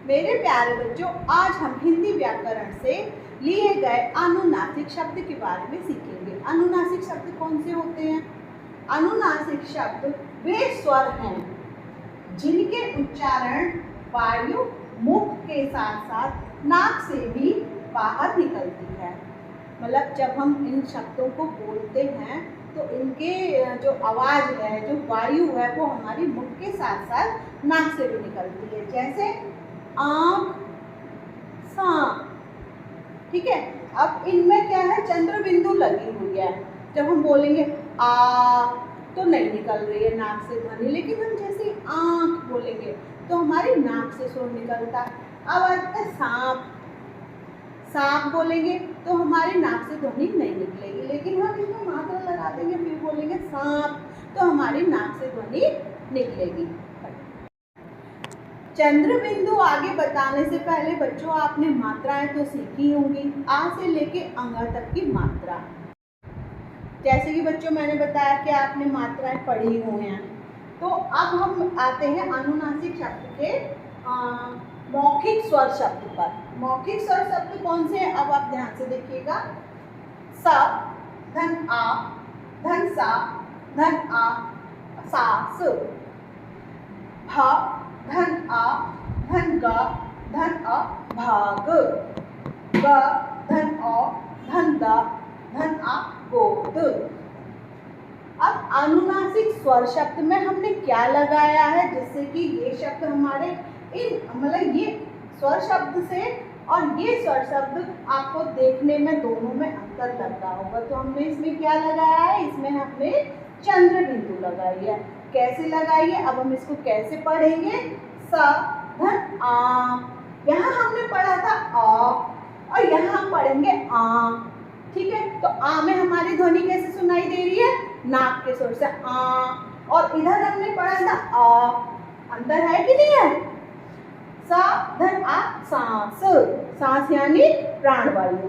मेरे प्यारे बच्चों, आज हम हिंदी व्याकरण से लिए गए अनुनासिक शब्द के बारे में सीखेंगे। अनुनासिक शब्द कौन से होते हैं? अनुनासिक शब्द वे स्वर हैं जिनके उच्चारण वायु मुख के साथ साथ नाक से भी बाहर निकलती है। मतलब जब हम इन शब्दों को बोलते हैं तो इनके जो आवाज़ है, जो वायु है, वो हमारी मुख के साथ साथ नाक से भी निकलती है। जैसे आँख, सांप, ठीक है। अब इनमें क्या है, चंद्र बिंदु लगी हुई है। जब हम बोलेंगे आ तो नहीं निकल रही है नाक से ध्वनि, लेकिन हम जैसे आँख बोलेंगे तो हमारी नाक से स्वर निकलता है। अब आता है सांप, सांप बोलेंगे तो हमारी नाक से ध्वनि नहीं निकलेगी, लेकिन हम इसमें मात्रा लगा देंगे फिर बोलेंगे सांप तो हमारी नाक से ध्वनि निकलेगी। चंद्र बिंदु आगे बताने से पहले बच्चों आपने मात्राएं तो सीखी होंगी, आ से लेके अंगा तक की मात्रा। जैसे कि बच्चों मैंने बताया कि आपने मात्राएं पढ़ी हुई हैं। तो अब हम आते हैं अनुनासिक शब्द के मौखिक स्वर शब्द पर। मौखिक स्वर शब्द कौन से हैं? अब आप ध्यान से देखिएगा। स, धन आ, धन सा, धन आ, सा, स। भ, धन आ, धन ग, धन अ, भाग। ग, धन औ, धन द, धन आ, गोद। अब अनुनासिक स्वर शब्द में हमने क्या लगाया है जिससे कि ये शब्द हमारे मतलब ये स्वर शब्द से और ये स्वर शब्द आपको देखने में दोनों में अंतर लग रहा होगा। तो हमने इसमें क्या लगाया है? इसमें हमने चंद्र बिंदु लगाई है। कैसे लगाई है? अब हम इसको कैसे पढ़ेंगे? स, धन आ, यहाँ हमने पढ़ा था आ और यहाँ हम पढ़ेंगे आ, ठीक है। तो आ में हमारी ध्वनि कैसे सुनाई दे रही है? नाक के स्वर से आ। और इधर हमने पढ़ा था आ, अंतर है कि नहीं है? सा, धन आ, सांस, सांस यानी प्राणवायु।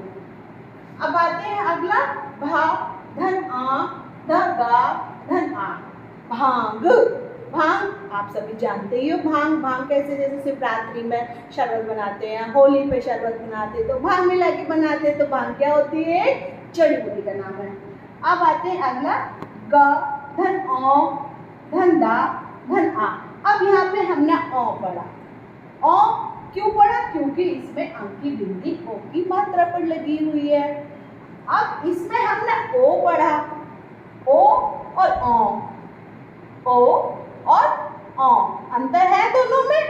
अब आते हैं अगला, भा, धन आ, ध, गा, धन आ, भांग। भांग आप सभी जानते ही हो। भांग भांग कैसे, जैसे शिवरात्रि में शरबत बनाते हैं, होली पे शरबत बनाते हैं तो भांग मिला के बनाते हैं। तो भांग क्या होती है? जड़ी बूटी का नाम है। अब आते हैं अगला, ग, धन औ, धन दा, धन आ। अब यहाँ पे हमने औ पढ़ा। औ क्यों पढ़ा? क्योंकि इसमें अंक की बिंदी ओ की मात्रा पर लगी हुई है। अब इसमें हमने ओ पढ़ा, ओ और औ, ओ और औ, अंतर है दोनों में।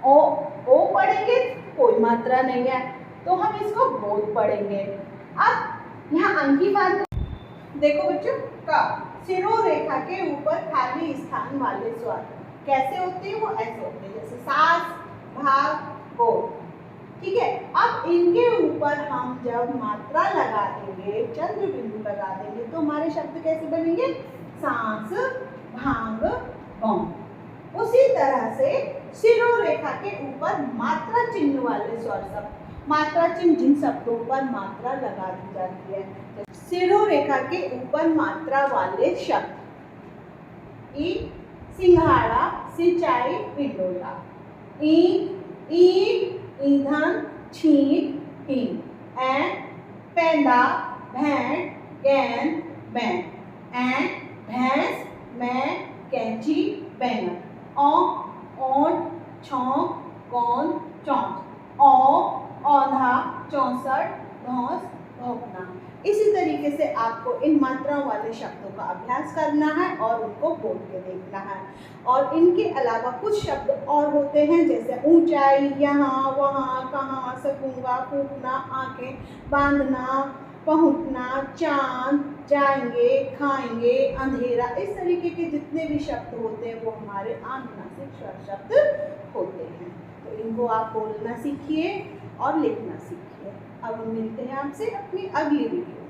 ओ पढ़ेंगे कोई मात्रा नहीं है तो हम इसको बोध पढ़ेंगे। अब यहाँ अंक की मात्रा देखो बच्चों, का शिरोरेखा के ऊपर खाली स्थान वाले स्वर कैसे होते हैं? वो ऐसे होते हैं जैसे सास, भाग, गो, ठीक है। अब इनके ऊपर हम जब मात्रा लगा देंगे, चंद्र बिंदु लगा देंगे तो हमारे शब्द कैसे बनेंगे? सांस, भांग, बम। उसी तरह से शिरोरेखा के ऊपर मात्रा चिन्ह वाले स्वर शब्द, मात्रा चिन्ह जिन शब्दों पर मात्रा लगा दी जाती है, शिरोरेखा के ऊपर मात्रा वाले शब्द, ई, सिंघाड़ा, सिंचाई, हिंडोला। ईंट, ईंधन, छींक, हींग। पैदा, भेंट, गेंद, बैंड। भैंस, मैं, कैंची, बैंगन। ओंठ, छौंक, गोंद, चौंच। औंधा, चौसठ, धौंस, भौंकना। इसी तरीके से आपको इन मात्राओं वाले शब्दों का अभ्यास करना है और उनको बोल के देखना है। और इनके अलावा कुछ शब्द और होते हैं जैसे ऊंचाई, यहाँ, वहाँ, कहाँ, सकूंगा, फूकना, आंखें, बांधना, पहुंचना, चांद, जाएंगे, खाएंगे, अंधेरा। इस तरीके के जितने भी शब्द होते हैं वो हमारे अनुनासिक स्वर शब्द होते हैं। तो इनको आप बोलना सीखिए और लिखना सीखिए। अब हम मिलते हैं आपसे अपनी अगली वीडियो।